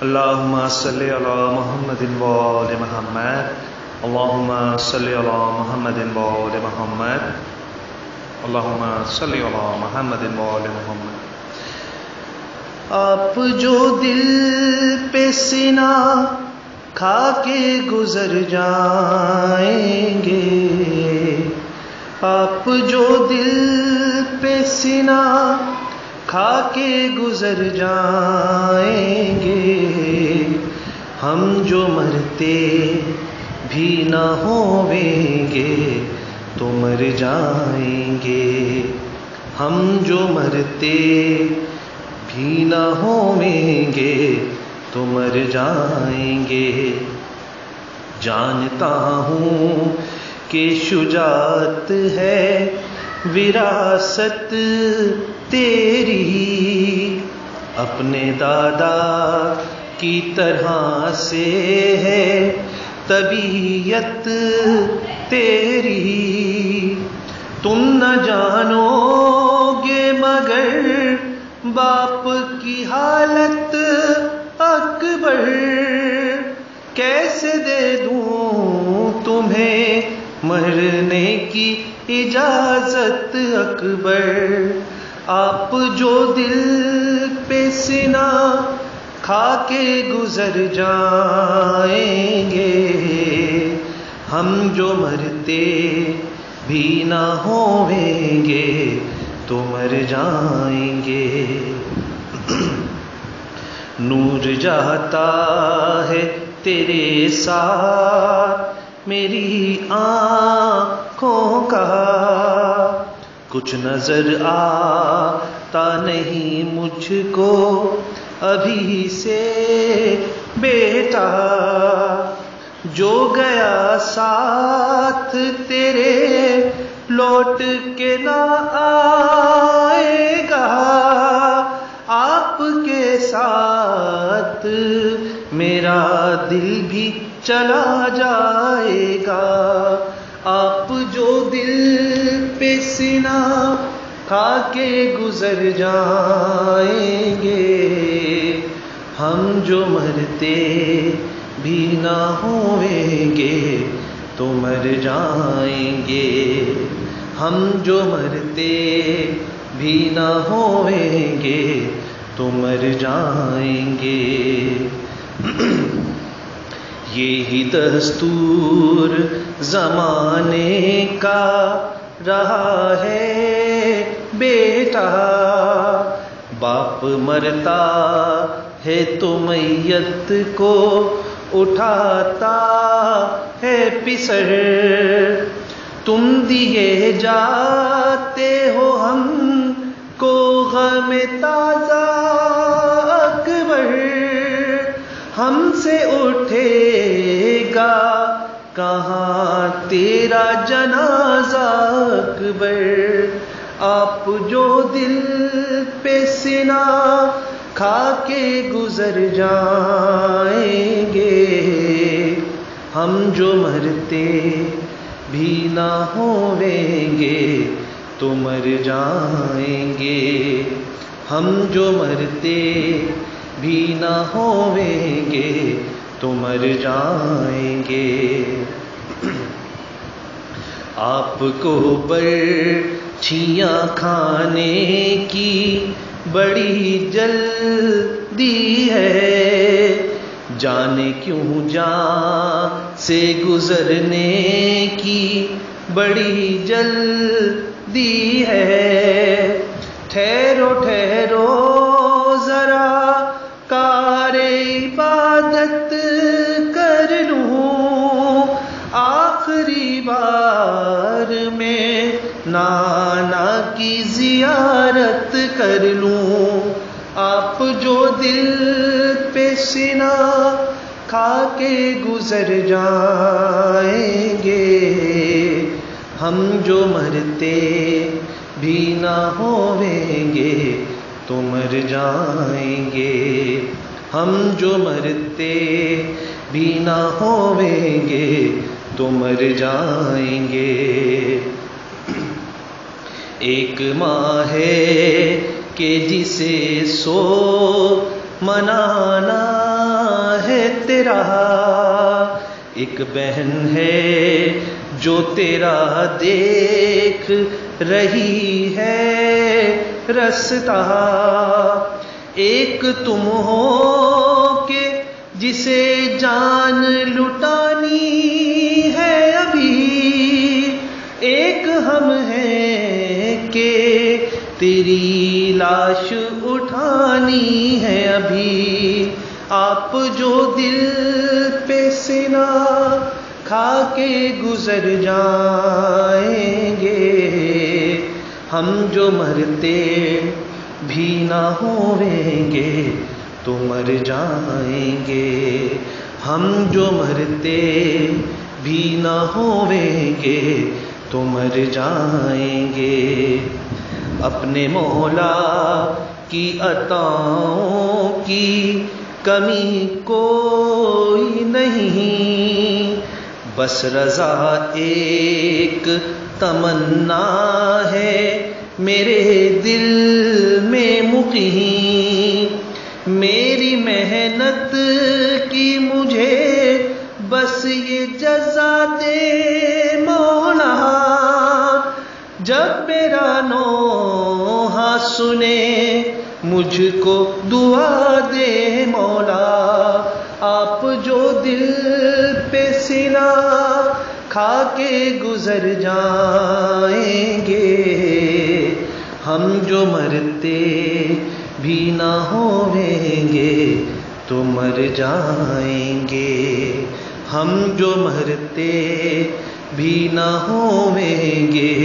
اللهم صل على محمد وآل محمد اللهم صل على محمد وآل محمد اللهم صل على محمد وآل محمد۔ آپ جو دل پہ سینہ کھا کے گزر جائیں گے، آپ جو دل پہ سینہ کھا کے گزر جائیں گے، ہم جو مرتے بھی نہ ہویں گے تو مر جائیں گے، ہم جو مرتے بھی نہ ہویں گے تو مر جائیں گے۔ جانتا ہوں کہ شجاعت ہے وراثت تیری، اپنے دادا کی طرح سے ہے طبیعت تیری، تم نہ جانو گے مگر باپ کی حالت اکبر، کیسے دے دوں تمہیں مرنے کی اجازت اکبر۔ آپ جو دل پہ سینہ کھا کے گزر جائیں گے، ہم جو مرتے بھی نہ ہویں گے تو مر جائیں گے۔ نور جاتا ہے تیرے ساتھ میری آنکھوں کا، کچھ نظر آتا نہیں مجھ کو ابھی سے بیٹا، جو گیا ساتھ تیرے لوٹ کے نہ آئے گا، آپ کے ساتھ میرا دل بھی چلا جائے گا۔ آپ جو دل پہ سینہ کھا کے گزر جائیں گے، ہم جو مرتے بھی نہ ہویں گے تو مر جائیں گے، ہم جو مرتے بھی نہ ہویں گے تو مر جائیں گے۔ یہی دستور زمانے کا رہا ہے بیٹا، باپ مرتا ہے تو میت کو اٹھاتا ہے پسر، تم دیے جاتے ہو ہم کو غم تازہ اکبر، ہم سے اٹھے گا کہاں تیرا جنازہ اکبر۔ آپ جو دل پہ سینہ کھا کے گزر جائیں گے، ہم جو مرتے بھی نہ ہویں گے تو مر جائیں گے، ہم جو مرتے بھی نہ ہویں گے تو مر جائیں گے۔ آپ کو برچھیاں کھانے کی بڑی جلدی ہے، جانے کیوں جان سے گزرنے کی بڑی جلدی ہے، ٹھہرو ٹھہرو ذرا کار عبادت کر لوں، آخری بار میں نانا کی زیارت کر لوں۔ آپ جو دل پہ سینہ کھا کے گزر جائیں گے، ہم جو مرتے بھی نہ ہویں گے تو مر جائیں گے، ہم جو مرتے بھی نہ ہویں گے تو مر جائیں گے۔ ایک ماں ہے کہ جسے سو منانا تیرا، ایک بہن ہے جو تیرا دیکھ رہی ہے رستہ، ایک تم ہو کہ جسے جان لٹانی ہے ابھی، ایک ہم ہیں کہ تیری لاش اٹھانی ہے ابھی، آپ جو دل پہ سینہ کھا کے گزر جائیں گے، ہم جو مرتے بھی نہ ہوئیں گے تو مر جائیں گے، ہم جو مرتے بھی نہ ہوئیں گے تو مر جائیں گے۔ اپنے مولا کی عطاؤں کی کمی کوئی نہیں، بس رضا ایک تمنا ہے میرے دل میں مقیم، میری محنت کی مجھے بس یہ جزا دے مولا، جب میرا نوحہ سنے مجھ کو دعا دے مولا، آپ جو دل پہ سینہ کھا کے گزر جائیں گے، ہم جو مرتے بھی نہ ہوئیں گے تو مر جائیں گے، ہم جو مرتے بھی نہ ہوئیں گے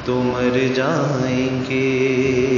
تو مر جائیں گے۔